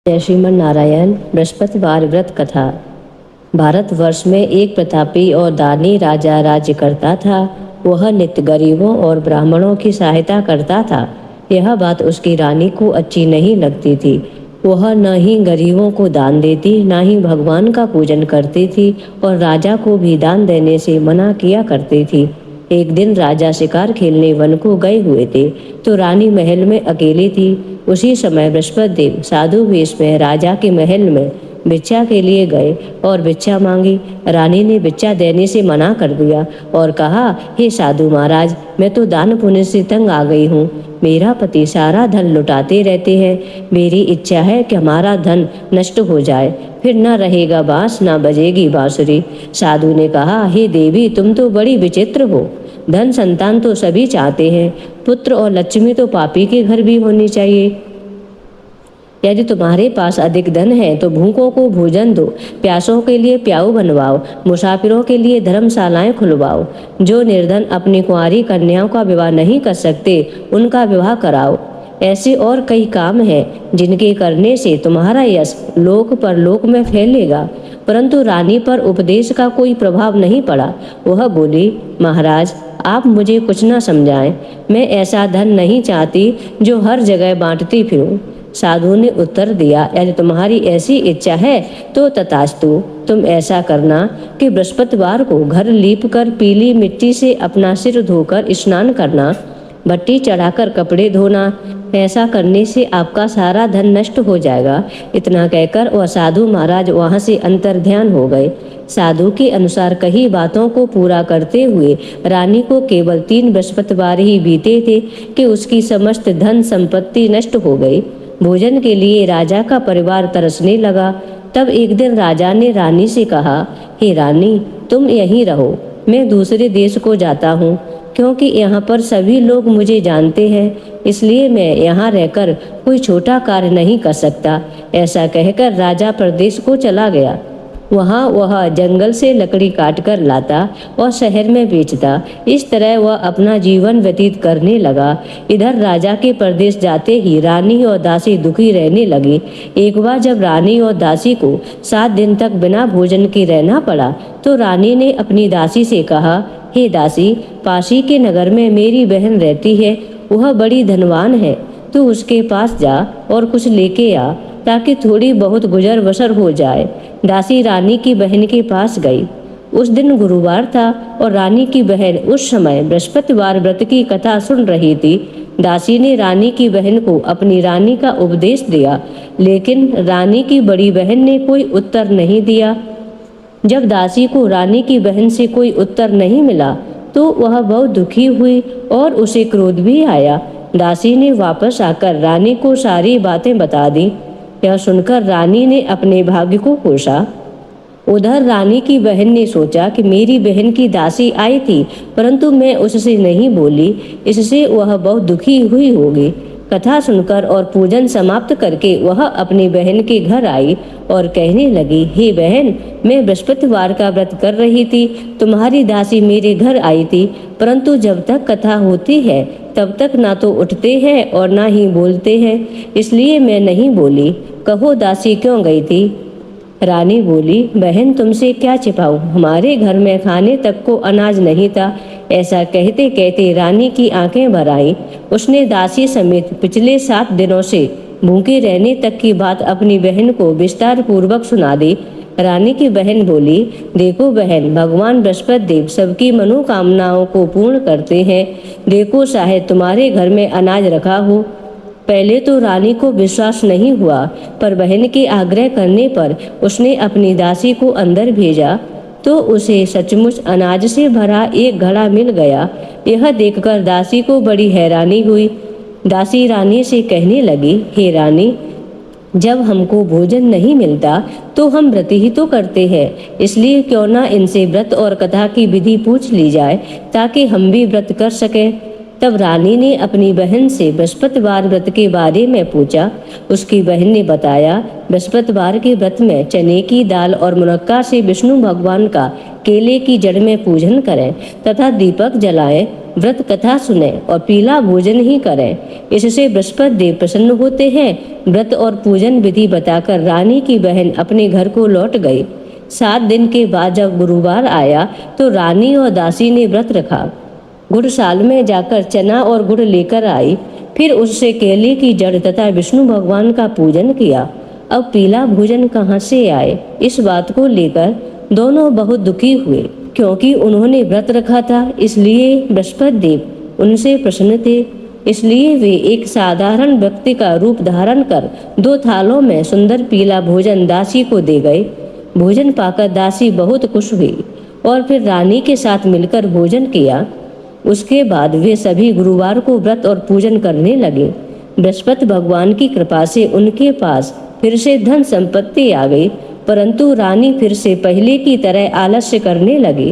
जय श्रीमन नारायण। बृहस्पतिवार व्रत कथा। भारतवर्ष में एक प्रतापी और दानी राजा राज्य करता था। वह नित्य गरीबों और ब्राह्मणों की सहायता करता था। यह बात उसकी रानी को अच्छी नहीं लगती थी। वह न ही गरीबों को दान देती, न ही भगवान का पूजन करती थी और राजा को भी दान देने से मना किया करती थी। एक दिन राजा शिकार खेलने वन को गए हुए थे तो रानी महल में अकेली थी। उसी समय बृहस्पति देव साधु वेश में राजा के महल में भिक्षा के लिए गए और भिक्षा मांगी। रानी ने भिक्षा देने से मना कर दिया और कहा, हे साधु महाराज, मैं तो दान पुण्य से तंग आ गई हूँ। मेरा पति सारा धन लुटाते रहते हैं। मेरी इच्छा है कि हमारा धन नष्ट हो जाए, फिर न रहेगा बांस, न बजेगी बांसुरी। साधु ने कहा, हे देवी, तुम तो बड़ी विचित्र हो। धन संतान तो सभी चाहते हैं, पुत्र और लक्ष्मी तो पापी के घर भी होनी चाहिए। यदि तुम्हारे पास अधिक धन है तो भूखों को भोजन दो, प्यासों के लिए प्याऊ बनवाओ, मुसाफिरों के लिए धर्मशालाएं खुलवाओ। जो निर्धन अपनी कुंवारी कन्याओं का विवाह नहीं कर सकते, उनका विवाह कराओ। ऐसे और कई काम हैं जिनके करने से तुम्हारा यश लोक परलोक में फैलेगा। परंतु रानी पर उपदेश का कोई प्रभाव नहीं पड़ा। वह बोली, महाराज, आप मुझे कुछ न समझाएं। मैं ऐसा धन नहीं चाहती जो हर जगह बांटती फिरूं। साधु ने उत्तर दिया, यदि तुम्हारी ऐसी इच्छा है तो तथास्तु। तुम ऐसा करना कि बृहस्पतिवार को घर लीप कर पीली मिट्टी से अपना सिर धोकर स्नान करना, भट्टी चढ़ाकर कपड़े धोना। ऐसा करने से आपका सारा धन नष्ट हो जाएगा। इतना कहकर वह साधु महाराज वहां से अंतर्ध्यान हो गए। साधु के अनुसार कही बातों को पूरा करते हुए रानी को केवल 3 बृहस्पतिवार ही बीते थे कि उसकी समस्त धन संपत्ति नष्ट हो गई। भोजन के लिए राजा का परिवार तरसने लगा। तब एक दिन राजा ने रानी से कहा, हे रानी, तुम यहीं रहो, मैं दूसरे देश को जाता हूँ, क्योंकि यहाँ पर सभी लोग मुझे जानते हैं, इसलिए मैं यहाँ रहकर कोई छोटा कार्य नहीं कर सकता। ऐसा कहकर राजा प्रदेश को चला गया। वहाँ वह जंगल से लकड़ी काटकर लाता और शहर में बेचता। इस तरह वह अपना जीवन व्यतीत करने लगा। इधर राजा के प्रदेश जाते ही रानी और दासी दुखी रहने लगी। एक बार जब रानी और दासी को 7 दिन तक बिना भोजन के रहना पड़ा तो रानी ने अपनी दासी से कहा, हे दासी, पासी के नगर में मेरी बहन रहती है, वह बड़ी धनवान है। तू उसके पास जा और कुछ लेके आ, ताकि थोड़ी बहुत गुजर बसर हो जाए। दासी रानी की बहन के पास गई। उस दिन गुरुवार था और रानी की बहन उस समय बृहस्पतिवार व्रत की कथा सुन रही थी। दासी ने रानी की बहन को अपनी रानी का उपदेश दिया, लेकिन रानी की बड़ी बहन ने कोई उत्तर नहीं दिया। जब दासी को रानी की बहन से कोई उत्तर नहीं मिला तो वह बहुत दुखी हुई और उसे क्रोध भी आया। दासी ने वापस आकर रानी को सारी बातें बता दी। यह सुनकर रानी ने अपने भाग्य को कोसा। उधर रानी की बहन ने सोचा कि मेरी बहन की दासी आई थी, परंतु मैं उससे नहीं बोली, इससे वह बहुत दुखी हुई होगी। कथा सुनकर और पूजन समाप्त करके वह अपनी बहन के घर आई और कहने लगी, हे बहन, मैं बृहस्पतिवार का व्रत कर रही थी, तुम्हारी दासी मेरे घर आई थी, परंतु जब तक कथा होती है तब तक ना तो उठते हैं और ना ही बोलते हैं, इसलिए मैं नहीं बोली। कहो दासी क्यों गई थी? रानी बोली, बहन, तुमसे क्या छिपाऊं, हमारे घर में खाने तक को अनाज नहीं था। ऐसा कहते कहते रानी की आंखें भर आईं। उसने दासी समेत पिछले 7 दिनों से भूखे रहने तक की बात अपनी बहन को विस्तार पूर्वक सुना दी। रानी की बहन बोली, देखो बहन, भगवान बृहस्पति देव सबकी मनोकामनाओं को पूर्ण करते हैं। देखो, शायद तुम्हारे घर में अनाज रखा हो। पहले तो रानी को विश्वास नहीं हुआ, पर बहन के आग्रह करने पर उसने अपनी दासी को अंदर भेजा तो उसे सचमुच अनाज से भरा एक घड़ा मिल गया। यह देखकर दासी को बड़ी हैरानी हुई। दासी रानी से कहने लगी, हे रानी, जब हमको भोजन नहीं मिलता तो हम व्रत ही तो करते हैं, इसलिए क्यों ना इनसे व्रत और कथा की विधि पूछ ली जाए, ताकि हम भी व्रत कर सकें। तब रानी ने अपनी बहन से बृहस्पतिवार व्रत के बारे में पूछा। उसकी बहन ने बताया, बृहस्पतिवार के व्रत में चने की दाल और मुनक्का से विष्णु भगवान का केले की जड़ में पूजन करें तथा दीपक जलाएं। व्रत कथा सुने और पीला भोजन ही करें। इससे बृहस्पति देव प्रसन्न होते हैं। व्रत और पूजन विधि बताकर रानी की बहन अपने घर को लौट गई। 7 दिन के बाद जब गुरुवार आया तो रानी और दासी ने व्रत रखा। गुड़साल में जाकर चना और गुड़ लेकर आई। फिर उससे केले की जड़ तथा विष्णु भगवान का पूजन किया। अब पीला भोजन कहाँ से आए, इस बात को लेकर दोनों बहुत दुखी हुए, क्योंकि उन्होंने व्रत रखा था। इसलिए बृहस्पति देव उनसे प्रसन्न थे। इसलिए वे एक साधारण व्यक्ति का रूप धारण कर 2 थालों में सुंदर पीला भोजन दासी को दे गए। भोजन पाकर दासी बहुत खुश हुई और फिर रानी के साथ मिलकर भोजन किया। उसके बाद वे सभी गुरुवार को व्रत और पूजन करने लगे। बृहस्पति भगवान की कृपा से उनके पास फिर से धन संपत्ति आ गई, परंतु रानी फिर से पहले की तरह आलस्य करने लगी।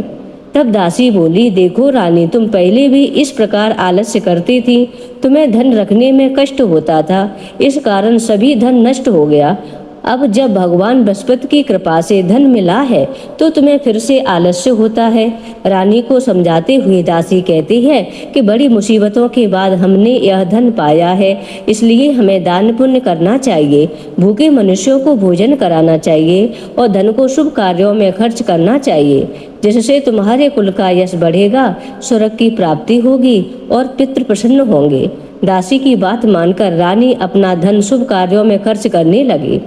तब दासी बोली, देखो रानी, तुम पहले भी इस प्रकार आलस्य करती थी। तुम्हें धन रखने में कष्ट होता था, इस कारण सभी धन नष्ट हो गया। अब जब भगवान बृहस्पति की कृपा से धन मिला है तो तुम्हें फिर से आलस्य होता है। रानी को समझाते हुए दासी कहती है कि बड़ी मुसीबतों के बाद हमने यह धन पाया है, इसलिए हमें दान पुण्य करना चाहिए, भूखे मनुष्यों को भोजन कराना चाहिए और धन को शुभ कार्यों में खर्च करना चाहिए, जिससे तुम्हारे कुल का यश बढ़ेगा, स्वर्ग की प्राप्ति होगी और पितृ प्रसन्न होंगे। दासी की बात मानकर रानी अपना धन शुभ कार्यों में खर्च करने लगी,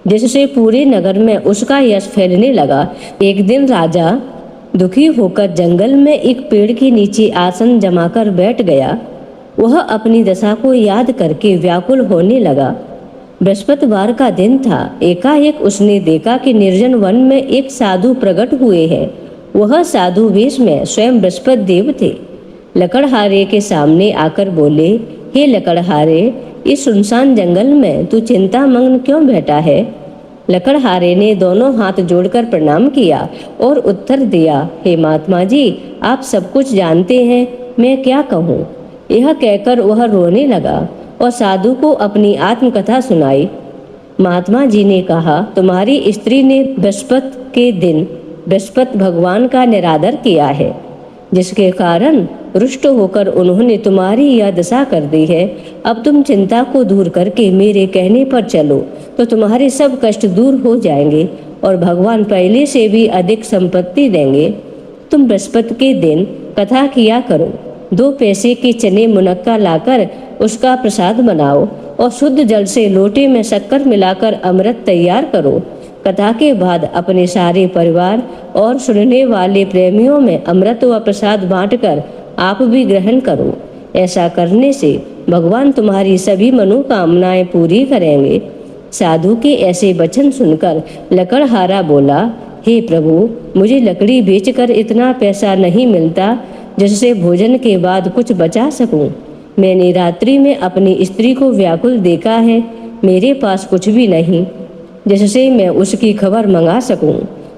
जिससे पूरे नगर में उसका यश फैलने लगा। एक दिन राजा दुखी होकर जंगल में एक पेड़ के नीचे आसन जमाकर बैठ गया। वह अपनी दशा को याद करके व्याकुल होने लगा। बृहस्पतिवार का दिन था। एकाएक उसने देखा कि निर्जन वन में एक साधु प्रकट हुए हैं। वह साधु वेश में स्वयं बृहस्पति देव थे। लकड़हारे के सामने आकर बोले, हे लकड़हारे, इस सुनसान जंगल में तू चिंता मग्न क्यों बैठा है? लकड़हारे ने दोनों हाथ जोड़कर प्रणाम किया और उत्तर दिया, हे महात्मा जी, आप सब कुछ जानते हैं, मैं क्या कहूँ। यह कहकर वह रोने लगा और साधु को अपनी आत्मकथा सुनाई। महात्मा जी ने कहा, तुम्हारी स्त्री ने बृहस्पति के दिन बृहस्पति भगवान का निरादर किया है, जिसके कारण रुष्ट होकर उन्होंने तुम्हारी यह दशा कर दी है। अब तुम चिंता को दूर करके मेरे कहने पर चलो तो तुम्हारे सब कष्ट दूर हो जाएंगे और भगवान पहले से भी अधिक संपत्ति देंगे। तुम बृहस्पति के दिन कथा किया करो। 2 पैसे के चने मुनक्का लाकर उसका प्रसाद बनाओ और शुद्ध जल से लोटे में शक्कर मिलाकर अमृत तैयार करो। कथा के बाद अपने सारे परिवार और सुनने वाले प्रेमियों में अमृत व प्रसाद बांटकर आप भी ग्रहण करो। ऐसा करने से भगवान तुम्हारी सभी मनोकामनाएं पूरी करेंगे। साधु के ऐसे वचन सुनकर लकड़हारा बोला, हे प्रभु, मुझे लकड़ी बेचकर इतना पैसा नहीं मिलता जिससे भोजन के बाद कुछ बचा सकूं। मैंने रात्रि में अपनी स्त्री को व्याकुल देखा है, मेरे पास कुछ भी नहीं जिससे मैं उसकी खबर मंगा सकूं।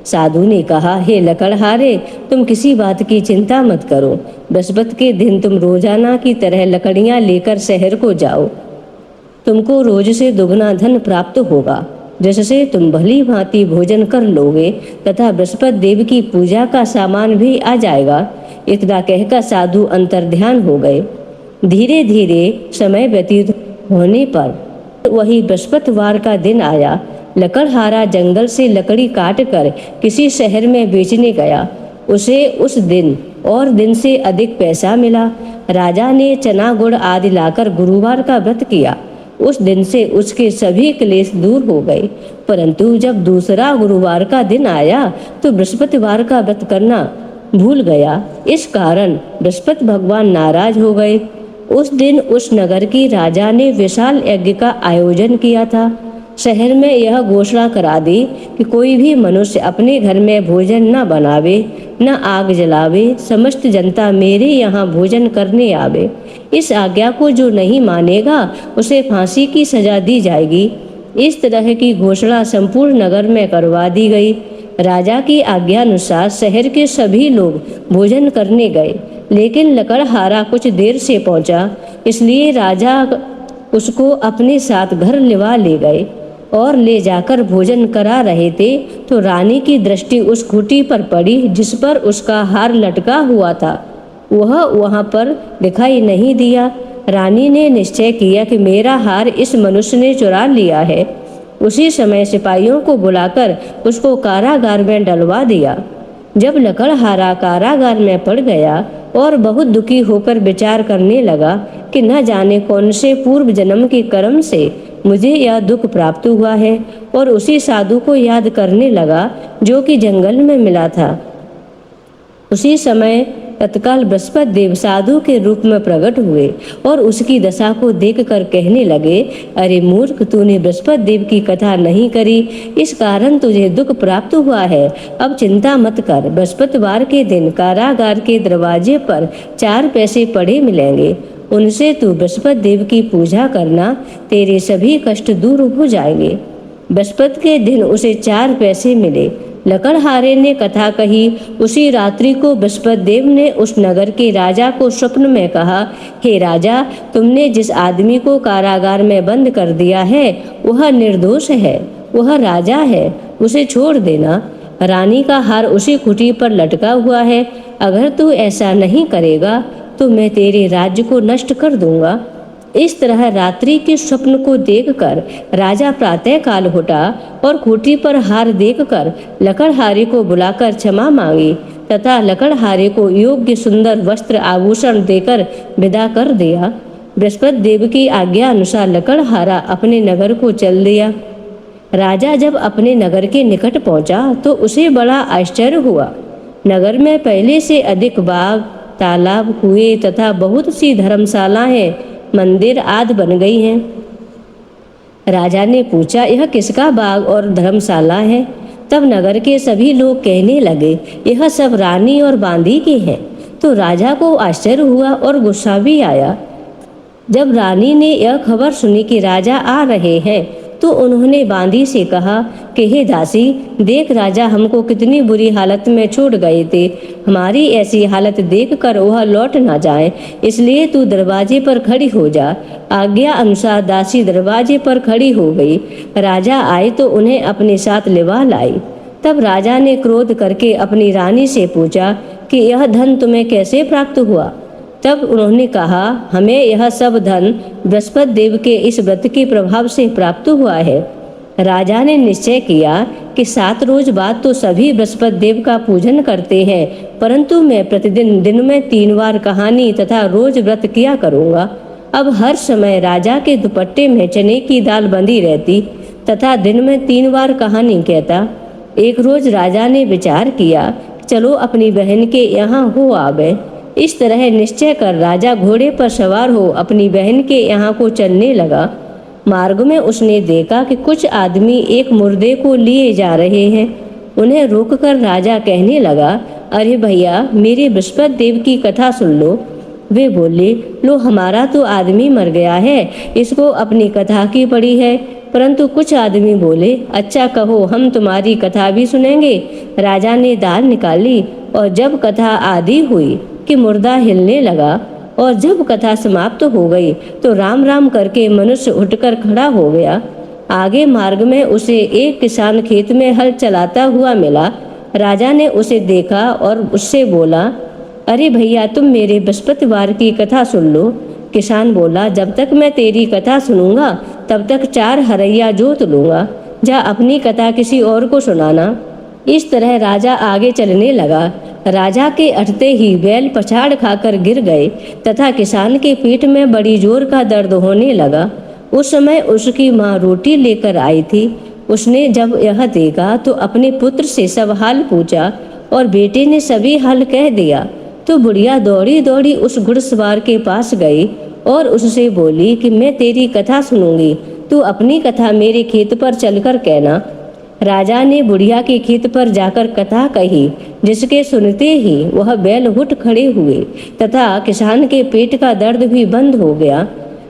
साधु ने कहा, हे लकड़हारे, तुम किसी बात की चिंता मत करो। बृहस्पति के दिन तुम रोजाना की तरह लकड़ियां लेकर शहर को जाओ। तुमको रोज से दुगना धन प्राप्त होगा, जिससे तुम भली भांति भोजन कर लोगे तथा बृहस्पति देव की पूजा का सामान भी आ जाएगा। इतना कहकर साधु अंतर्ध्यान हो गए। धीरे धीरे समय व्यतीत होने पर वही बृहस्पतिवार का दिन आया। लकड़हारा जंगल से लकड़ी काटकर किसी शहर में बेचने गया। उसे उस दिन और दिन से अधिक पैसा मिला। राजा ने चना गुड़ आदि लाकर गुरुवार का व्रत किया। उस दिन से उसके सभी क्लेश दूर हो गए। परंतु जब दूसरा गुरुवार का दिन आया तो बृहस्पतिवार का व्रत करना भूल गया। इस कारण बृहस्पति भगवान नाराज हो गए। उस दिन उस नगर की राजा ने विशाल यज्ञ का आयोजन किया था। शहर में यह घोषणा करा दी कि कोई भी मनुष्य अपने घर में भोजन न बनावे, न आग जलावे, समस्त जनता मेरे यहाँ भोजन करने आवे। इस आज्ञा को जो नहीं मानेगा उसे फांसी की सजा दी जाएगी। इस तरह की घोषणा संपूर्ण नगर में करवा दी गई। राजा की आज्ञा अनुसार शहर के सभी लोग भोजन करने गए, लेकिन लकड़हारा कुछ देर से पहुंचा, इसलिए राजा उसको अपने साथ घर लिवा ले गए और ले जाकर भोजन करा रहे थे तो रानी की दृष्टि उस खूंटी पर पड़ी जिस पर उसका हार लटका हुआ था। वह वहां पर दिखाई नहीं दिया। रानी ने निश्चय किया कि मेरा हार इस मनुष्य ने चुरा लिया है। उसी समय सिपाहियों को बुलाकर उसको कारागार में डलवा दिया। जब लकड़हारा कारागार में पड़ गया और बहुत दुखी होकर विचार करने लगा कि न जाने कौन से पूर्व जन्म के कर्म से मुझे यह दुख प्राप्त हुआ है, और उसी साधु को याद करने लगा जो कि जंगल में मिला था। उसी समय तत्काल बृहस्पति देव साधु के रूप में प्रकट हुए और उसकी दशा को देखकर कहने लगे, अरे मूर्ख, तूने बृहस्पति देव की कथा नहीं करी, इस कारण तुझे दुख प्राप्त हुआ है। अब चिंता मत कर, बृहस्पतिवार के दिन कारागार के दरवाजे पर 4 पैसे पड़े मिलेंगे, उनसे तू बृहस्पति देव की पूजा करना, तेरे सभी कष्ट दूर हो जाएंगे। बृहस्पति के दिन उसे 4 पैसे मिले। लकड़हारे ने कथा कही। उसी रात्रि को बृहस्पति देव ने उस नगर के राजा को स्वप्न में कहा, हे राजा, तुमने जिस आदमी को कारागार में बंद कर दिया है वह निर्दोष है, वह राजा है, उसे छोड़ देना। रानी का हार उसी खुटी पर लटका हुआ है। अगर तू ऐसा नहीं करेगा तो मैं तेरे राज्य को नष्ट कर दूंगा। इस तरह रात्रि के स्वप्न को देखकर राजा प्रातः काल उठा और खूंटी पर हार देखकर लकड़हारे को बुलाकर क्षमा मांगी तथा लकड़हारे को योग्य सुंदर वस्त्र आभूषण देकर विदा कर दिया। बृहस्पति देव की आज्ञा अनुसार लकड़हारा अपने नगर को चल दिया। राजा जब अपने नगर के निकट पहुंचा तो उसे बड़ा आश्चर्य हुआ। नगर में पहले से अधिक बाग, तालाब, कुएं तथा बहुत सी धर्मशालाएं, मंदिर आदि बन गई हैं। राजा ने पूछा, यह किसका बाग और धर्मशाला है? तब नगर के सभी लोग कहने लगे, यह सब रानी और बांदी के हैं। तो राजा को आश्चर्य हुआ और गुस्सा भी आया। जब रानी ने यह खबर सुनी कि राजा आ रहे हैं तो उन्होंने बांदी से कहा कि हे दासी, देख राजा हमको कितनी बुरी हालत में छोड़ गए थे। हमारी ऐसी हालत देखकर वह लौट ना जाए, इसलिए तू दरवाजे पर खड़ी हो जा। आज्ञा अनुसार दासी दरवाजे पर खड़ी हो गई। राजा आए तो उन्हें अपने साथ लिवा लाई। तब राजा ने क्रोध करके अपनी रानी से पूछा कि यह धन तुम्हें कैसे प्राप्त हुआ? तब उन्होंने कहा, हमें यह सब धन बृहस्पति देव के इस व्रत के प्रभाव से प्राप्त हुआ है। राजा ने निश्चय किया कि 7 रोज बाद तो सभी बृहस्पति देव का पूजन करते हैं, परंतु मैं प्रतिदिन दिन में 3 बार कहानी तथा रोज व्रत किया करूँगा। अब हर समय राजा के दुपट्टे में चने की दाल बंधी रहती तथा दिन में 3 बार कहानी कहता। एक रोज राजा ने विचार किया, चलो अपनी बहन के यहाँ हो आवे। इस तरह निश्चय कर राजा घोड़े पर सवार हो अपनी बहन के यहाँ को चलने लगा। मार्ग में उसने देखा कि कुछ आदमी एक मुर्दे को लिए जा रहे हैं। उन्हें रोककर राजा कहने लगा, अरे भैया, मेरे बृहस्पति देव की कथा सुन लो। वे बोले, लो, हमारा तो आदमी मर गया है, इसको अपनी कथा की पड़ी है। परंतु कुछ आदमी बोले, अच्छा कहो, हम तुम्हारी कथा भी सुनेंगे। राजा ने दाल निकाली और जब कथा आदि हुई कि मुर्दा हिलने लगा और जब कथा समाप्त हो गई तो राम राम करके मनुष्य उठकर खड़ा हो गया। आगे मार्ग में उसे एक किसान खेत में हल चलाता हुआ मिला। राजा ने उसे देखा और उससे बोला, अरे भैया, तुम मेरे बृहस्पतिवार की कथा सुन लो। किसान बोला, जब तक मैं तेरी कथा सुनूंगा तब तक 4 हरैया जोत लूंगा। जा अपनी कथा किसी और को सुनाना। इस तरह राजा आगे चलने लगा। राजा के अटते ही बैल पछाड़ खाकर गिर गए तथा किसान के पीठ में बड़ी जोर का दर्द होने लगा। उस समय उसकी माँ रोटी लेकर आई थी। उसने जब यह देखा तो अपने पुत्र से सब हाल पूछा और बेटे ने सभी हाल कह दिया। तो बुढ़िया दौड़ी दौड़ी उस घुड़सवार के पास गई और उससे बोली कि मैं तेरी कथा सुनूंगी, तू अपनी कथा मेरे खेत पर चलकर कहना। राजा ने बुढ़िया के खेत पर जाकर कथा कही, जिसके सुनते ही वह बैल उठ खड़े हुए तथा किसान के पेट का दर्द भी बंद हो गया।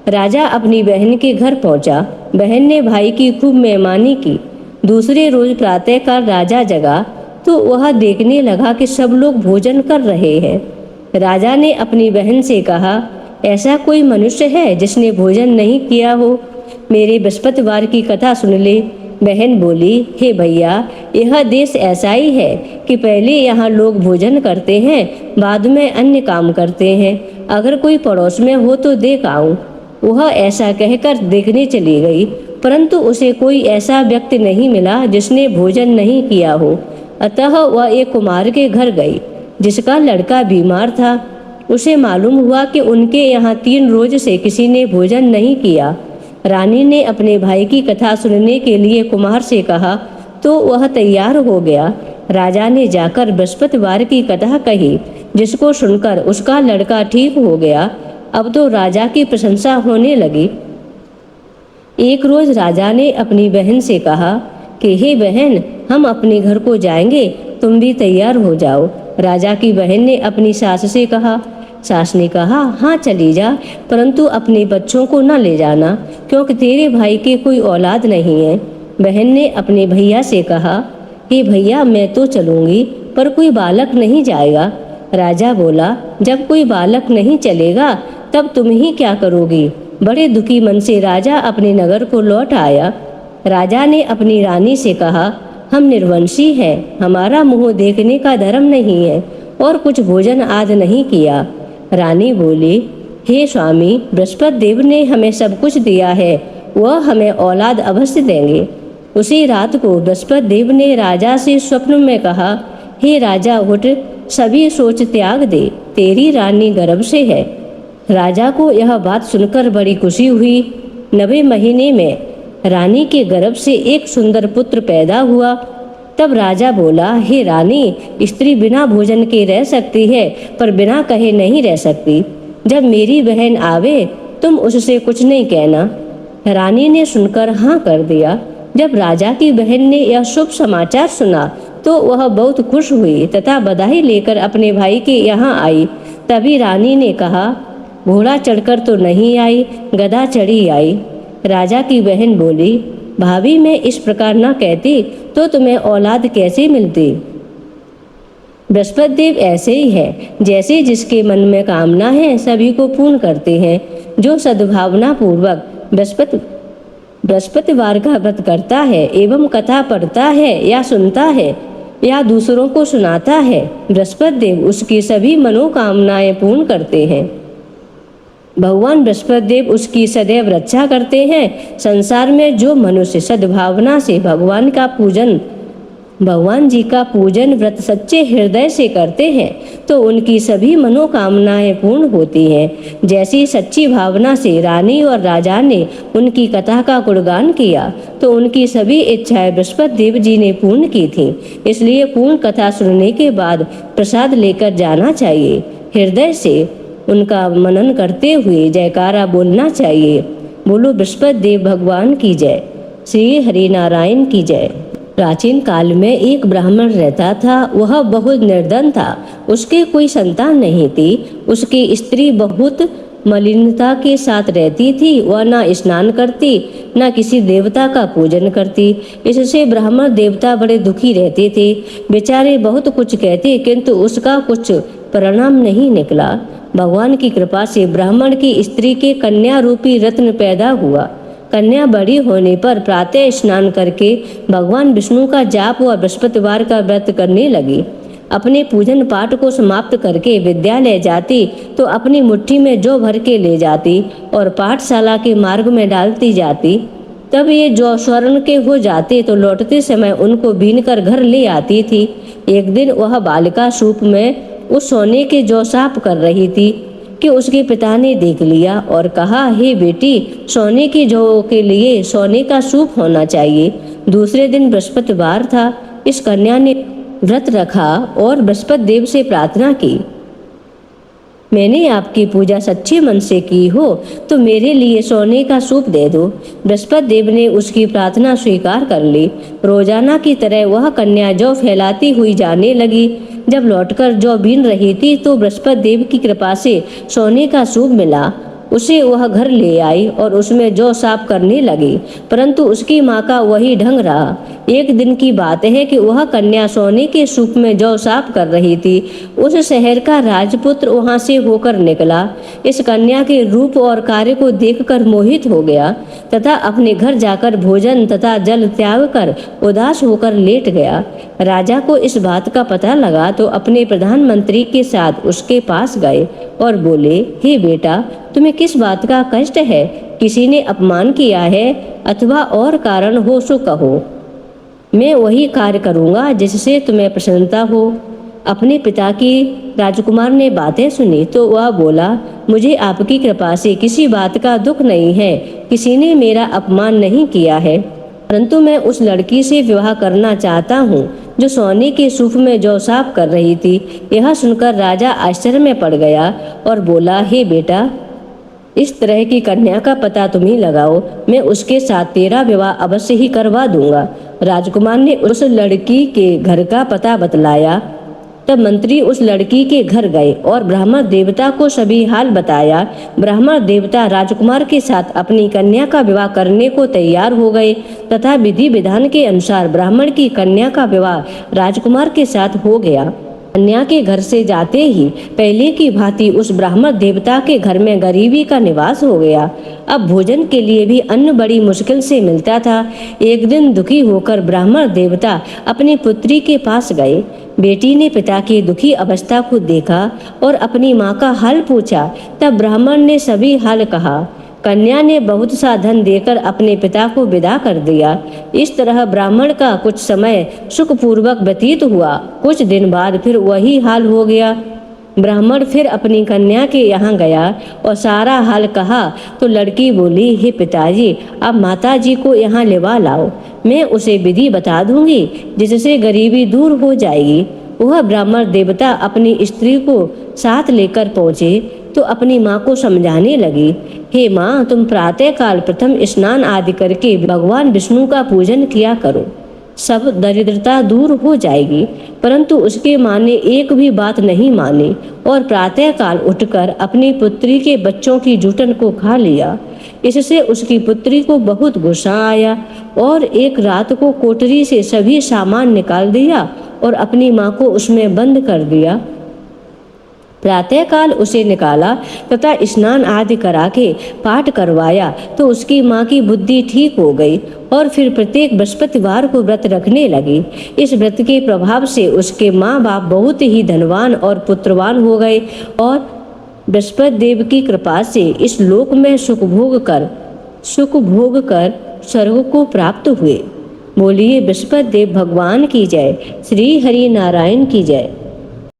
राजा अपनी बहन के घर पहुंचा। बहन ने भाई की खूब मेहमानी की। दूसरे रोज प्रातःकाल राजा जगा तो वह देखने लगा कि सब लोग भोजन कर रहे हैं। राजा ने अपनी बहन से कहा, ऐसा कोई मनुष्य है जिसने भोजन नहीं किया हो? मेरे बृहस्पतिवार की कथा सुन ले। बहन बोली, हे भैया, यह देश ऐसा ही है कि पहले यहाँ लोग भोजन करते हैं, बाद में अन्य काम करते हैं। अगर कोई पड़ोस में हो तो देख आऊं। वह ऐसा कहकर देखने चली गई, परंतु उसे कोई ऐसा व्यक्ति नहीं मिला जिसने भोजन नहीं किया हो। अतः वह एक कुमार के घर गई जिसका लड़का बीमार था। उसे मालूम हुआ कि उनके यहाँ 3 रोज से किसी ने भोजन नहीं किया। रानी ने अपने भाई की कथा सुनने के लिए कुमार से कहा तो वह तैयार हो गया। राजा ने जाकर बृहस्पतिवार की कथा कही, जिसको सुनकर उसका लड़का ठीक हो गया। अब तो राजा की प्रशंसा होने लगी। एक रोज राजा ने अपनी बहन से कहा कि हे बहन, हम अपने घर को जाएंगे, तुम भी तैयार हो जाओ। राजा की बहन ने अपनी सास से कहा। सास ने कहा, हाँ चली जा, परंतु अपने बच्चों को न ले जाना, क्योंकि तेरे भाई की कोई औलाद नहीं है। बहन ने अपने भैया से कहा, हे भैया, मैं तो चलूंगी, पर कोई बालक नहीं जाएगा। राजा बोला, जब कोई बालक नहीं चलेगा तब तुम ही क्या करोगी। बड़े दुखी मन से राजा अपने नगर को लौट आया। राजा ने अपनी रानी से कहा, हम निर्वंशी हैं, हमारा मुंह देखने का धर्म नहीं है और कुछ भोजन आदि नहीं किया। रानी बोली, हे स्वामी, बृहस्पति देव ने हमें सब कुछ दिया है, वह हमें औलाद अवश्य देंगे। उसी रात को बृहस्पति देव ने राजा से स्वप्न में कहा, हे राजा, उठ, सभी सोच त्याग दे, तेरी रानी गर्भ से है। राजा को यह बात सुनकर बड़ी खुशी हुई। 9वें महीने में रानी के गर्भ से एक सुंदर पुत्र पैदा हुआ। तब राजा बोला, हे रानी, स्त्री बिना भोजन के रह सकती है, पर बिना कहे नहीं रह सकती। जब मेरी बहन आवे तुम उससे कुछ नहीं कहना। रानी ने सुनकर हाँ कर दिया। जब राजा की बहन ने यह शुभ समाचार सुना तो वह बहुत खुश हुई तथा बधाई लेकर अपने भाई के यहाँ आई। तभी रानी ने कहा, घोड़ा चढ़कर तो नहीं आई, गधा चढ़ी आई। राजा की बहन बोली, भाभी, मैं इस प्रकार न कहती तो तुम्हें औलाद कैसे मिलती। बृहस्पति देव ऐसे ही है, जैसे जिसके मन में कामना है सभी को पूर्ण करते हैं। जो सद्भावना पूर्वक बृहस्पतिवार का व्रत करता है एवं कथा पढ़ता है या सुनता है या दूसरों को सुनाता है, बृहस्पति देव उसकी सभी मनोकामनाएं पूर्ण करते हैं। भगवान बृहस्पति देव उसकी सदैव रक्षा करते हैं। संसार में जो मनुष्य सद्भावना से भगवान जी का पूजन व्रत सच्चे हृदय से करते हैं तो उनकी सभी मनोकामनाएं पूर्ण होती हैं। जैसी सच्ची भावना से रानी और राजा ने उनकी कथा का गुणगान किया तो उनकी सभी इच्छाएं बृहस्पति देव जी ने पूर्ण की थीं। इसलिए पूर्ण कथा सुनने के बाद प्रसाद लेकर जाना चाहिए। हृदय से उनका मनन करते हुए जयकारा बोलना चाहिए। बोलो बृहस्पति देव भगवान की जय, श्री हरि नारायण की जय। प्राचीन काल में एक ब्राह्मण रहता था। वह बहुत निर्धन था, उसके कोई संतान नहीं थी। उसकी स्त्री बहुत मलिनता के साथ रहती थी। वह न स्नान करती, न किसी देवता का पूजन करती। इससे ब्राह्मण देवता बड़े दुखी रहते थे। बेचारे बहुत कुछ कहते, किंतु उसका कुछ परिणाम नहीं निकला। भगवान की कृपा से ब्राह्मण की स्त्री के कन्या रूपी रत्न पैदा हुआ। कन्या बड़ी होने पर प्रातः स्नान करके भगवान विष्णु का जाप व बृहस्पतिवार का व्रत करने लगी। अपने पूजन पाठ को समाप्त करके विद्यालय जाती तो अपनी मुट्ठी में जौ भर के ले जाती और पाठशाला के मार्ग में डालती जाती। तब ये जौ स्वर्ण के हो जाते तो लौटते समय उनको बीनकर घर ले आती थी। एक दिन वह बालिका सूप में उस सोने के जौ साफ कर रही थी कि उसके पिता ने देख लिया और कहा, हे बेटी, सोने के जौ के लिए सोने का सूप होना चाहिए। दूसरे दिन बृहस्पतिवार था। इस कन्या ने व्रत रखा और बृहस्पति देव से प्रार्थना की, मैंने आपकी पूजा सच्चे मन से की हो तो मेरे लिए सोने का सूप दे दो। बृहस्पति देव ने उसकी प्रार्थना स्वीकार कर ली। रोजाना की तरह वह कन्या जौ फैलाती हुई जाने लगी। जब लौटकर जौ बीन रही थी तो बृहस्पति देव की कृपा से सोने का सूप मिला। उसे वह घर ले आई और उसमें जौ साफ करने लगी, परंतु उसकी माँ का वही ढंग रहा। एक दिन की बात है कि वह कन्या सोने के सूप में जौ साफ कर रही थी। उस शहर का राजपुत्र वहां से होकर निकला। इस कन्या के रूप और कार्य को देखकर मोहित हो गया तथा अपने घर जाकर भोजन तथा जल त्याग कर उदास होकर लेट गया। राजा को इस बात का पता लगा तो अपने प्रधानमंत्री के साथ उसके पास गए और बोले, हे बेटा, तुम्हें किस बात का कष्ट है? किसी ने अपमान किया है अथवा और कारण हो सो कहो। मैं वही कार्य करूंगा जिससे तुम्हें प्रसन्नता हो। अपने पिता की राजकुमार ने बातें सुनी तो वह बोला, मुझे आपकी कृपा से किसी बात का दुख नहीं है। किसी ने मेरा अपमान नहीं किया है, परंतु मैं उस लड़की से विवाह करना चाहता हूँ जो सोने के सूप में जौ साफ कर रही थी। यह सुनकर राजा आश्चर्य में पड़ गया और बोला, हे बेटा, इस तरह की कन्या का पता तुम ही लगाओ, मैं उसके साथ तेरा विवाह अवश्य ही करवा दूंगा। राजकुमार ने उस लड़की के घर का पता बतलाया। तब मंत्री उस लड़की के घर गए और ब्राह्मण देवता को सभी हाल बताया। ब्राह्मण देवता राजकुमार के साथ अपनी कन्या का विवाह करने को तैयार हो गए तथा विधि विधान के अनुसार ब्राह्मण की कन्या का विवाह राजकुमार के साथ हो गया। कन्या के घर से जाते ही पहले की भांति उस ब्राह्मण देवता के घर में गरीबी का निवास हो गया। अब भोजन के लिए भी अन्न बड़ी मुश्किल से मिलता था। एक दिन दुखी होकर ब्राह्मण देवता अपनी पुत्री के पास गए। बेटी ने पिता की दुखी अवस्था को देखा और अपनी माँ का हाल पूछा। तब ब्राह्मण ने सभी हाल कहा। कन्या ने बहुत सा धन देकर अपने पिता को विदा कर दिया। इस तरह ब्राह्मण का कुछ समय सुखपूर्वक व्यतीत हुआ। कुछ दिन बाद फिर वही हाल हो गया। ब्राह्मण फिर अपनी कन्या के यहाँ गया और सारा हाल कहा तो लड़की बोली, हे पिताजी, आप माताजी को यहाँ लेवा लाओ, मैं उसे विधि बता दूंगी जिससे गरीबी दूर हो जाएगी। वह ब्राह्मण देवता अपनी स्त्री को साथ लेकर पहुँचे तो अपनी माँ को समझाने लगी, हे माँ, तुम प्रातः काल प्रथम स्नान आदि करके भगवान विष्णु का पूजन किया करो, सब दरिद्रता दूर हो जाएगी। परंतु उसके माँ ने एक भी बात नहीं मानी और प्रातः काल उठकर अपनी पुत्री के बच्चों की जूठन को खा लिया। इससे उसकी पुत्री को बहुत गुस्सा आया और एक रात को कोठरी से सभी सामान निकाल दिया और अपनी माँ को उसमें बंद कर दिया। प्रातःकाल उसे निकाला तथा स्नान आदि करा के पाठ करवाया तो उसकी माँ की बुद्धि ठीक हो गई और फिर प्रत्येक बृहस्पतिवार को व्रत रखने लगी। इस व्रत के प्रभाव से उसके माँ बाप बहुत ही धनवान और पुत्रवान हो गए और बृहस्पति देव की कृपा से इस लोक में सुख भोग कर स्वर्ग को प्राप्त हुए। बोलिए बृहस्पति देव भगवान की जय। श्री हरि नारायण की जय।